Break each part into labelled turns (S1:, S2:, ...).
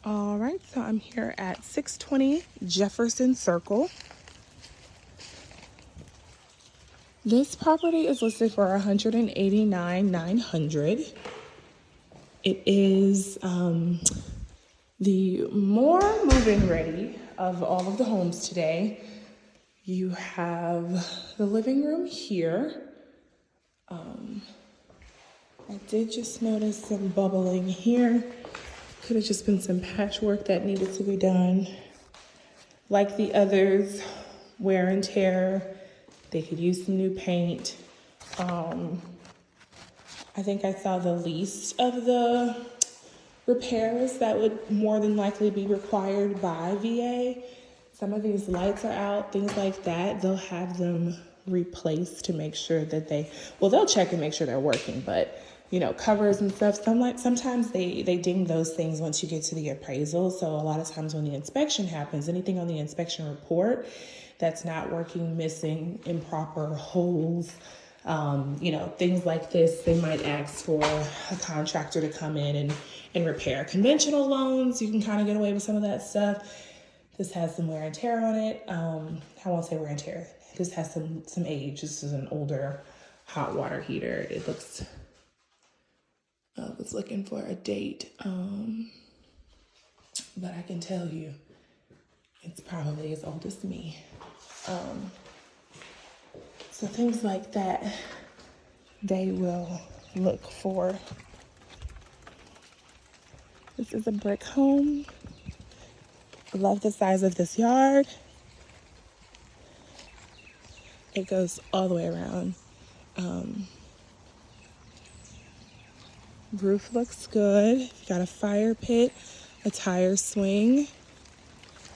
S1: All right, so I'm here at 620 Jefferson Circle. This property is listed for $189,900. It is the more move-in ready of all of the homes today. You have the living room here. I did just notice some bubbling here. Could have just been some patchwork that needed to be done. Like the others, wear and tear. They could use some new paint. I think I saw the least of the repairs that would more than likely be required by VA. Some of these lights are out, things like that. They'll have them replaced to make sure that they'll check and make sure they're working, but covers and stuff, sometimes they ding those things once you get to the appraisal. So a lot of times when the inspection happens, anything on the inspection report that's not working, missing, improper holes, things like this, they might ask for a contractor to come in and repair. Conventional loans, you can kind of get away with some of that stuff. This has some wear and tear on it. I won't say wear and tear. This has some age. This is an older hot water heater. It looks, I was looking for a date, but I can tell you it's probably as old as me. So things like that, they will look for. This is a brick home. Love the size of this yard. It goes all the way around. Roof looks good. You got a fire pit, a tire swing.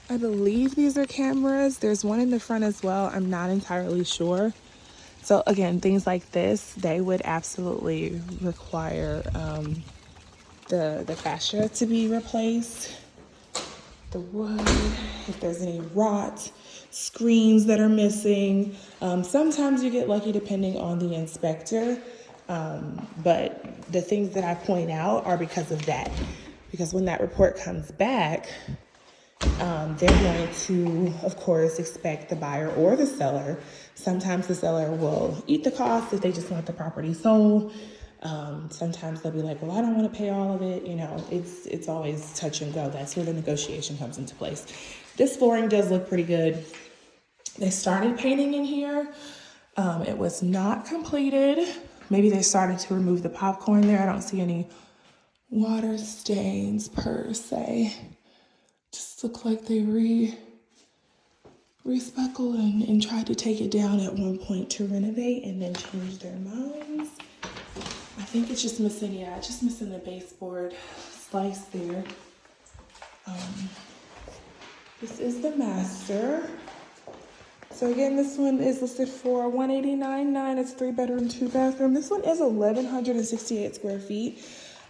S1: I believe these are cameras. There's one in the front as well. I'm not entirely sure. So again, things like this, they would absolutely require the fascia to be replaced. The wood, if there's any rot, screens that are missing. Sometimes you get lucky depending on the inspector. But the things that I point out are because of that. Because when that report comes back, they're going to, of course, expect the buyer or the seller. Sometimes the seller will eat the cost if they just want the property sold. Sometimes they'll be like, well, I don't want to pay all of it. It's always touch and go. That's where the negotiation comes into place. This flooring does look pretty good. They started painting in here. It was not completed. Maybe they started to remove the popcorn there. I don't see any water stains per se. Just look like they respeckled and tried to take it down at one point to renovate and then change their minds. I think it's just missing, just missing the baseboard slice there. This is the master. So again, this one is listed for $189,900. It's 3-bedroom, 2-bathroom. This one is 1,168 square feet.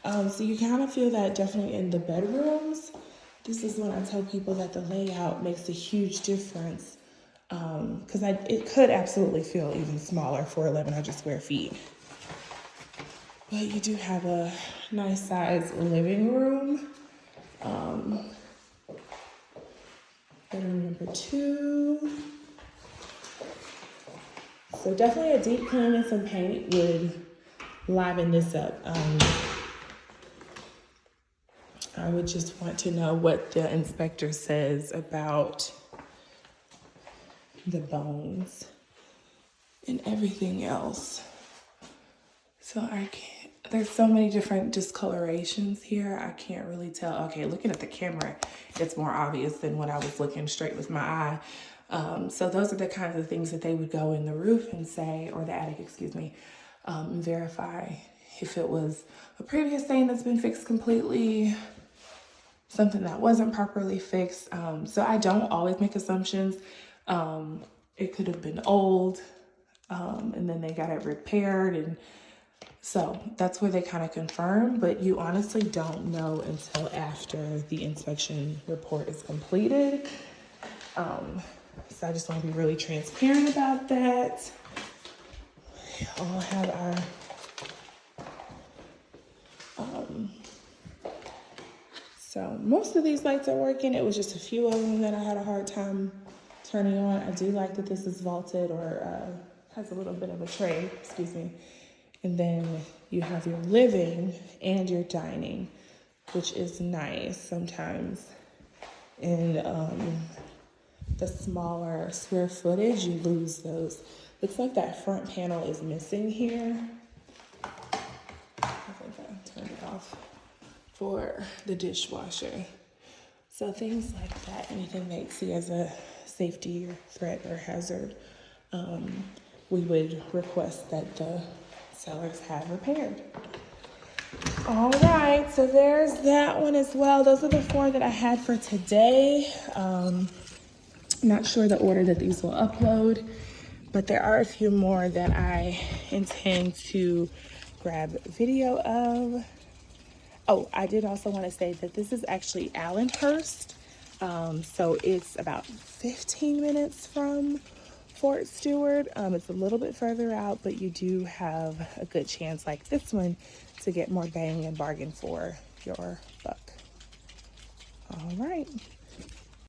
S1: So you kind of feel that definitely in the bedrooms. This is when I tell people that the layout makes a huge difference. Because it could absolutely feel even smaller for 1,100 square feet. But you do have a nice size living room. Bedroom number 2. So definitely a deep clean and some paint would liven this up. I would just want to know what the inspector says about the bones and everything else. So there's so many different discolorations here. I can't really tell. Okay, looking at the camera, it's more obvious than when I was looking straight with my eye. So those are the kinds of things that they would go in the roof and say, or the attic, excuse me, and verify if it was a previous stain that's been fixed completely, something that wasn't properly fixed. So I don't always make assumptions. It could have been old, and then they got it repaired. And so that's where they kind of confirm, but you honestly don't know until after the inspection report is completed. So I just want to be really transparent about that. We all have our, so So most of these lights are working. It was just a few of them that I had a hard time turning on. I do like that this is vaulted, or has a little bit of a tray, excuse me. And then you have your living and your dining, which is nice. Sometimes in the smaller square footage, you lose those. Looks like that front panel is missing here. I think I turned it off for the dishwasher. So things like that, anything they see as a safety or threat or hazard, we would request that the sellers have repaired. All right, so there's that one as well. Those are the 4 that I had for today. Not sure the order that these will upload, but there are a few more that I intend to grab video of. Oh, I did also want to say that this is actually Allenhurst. So it's about 15 minutes from Fort Stewart. It's a little bit further out, but you do have a good chance, like this one, to get more bang and bargain for your buck. All right.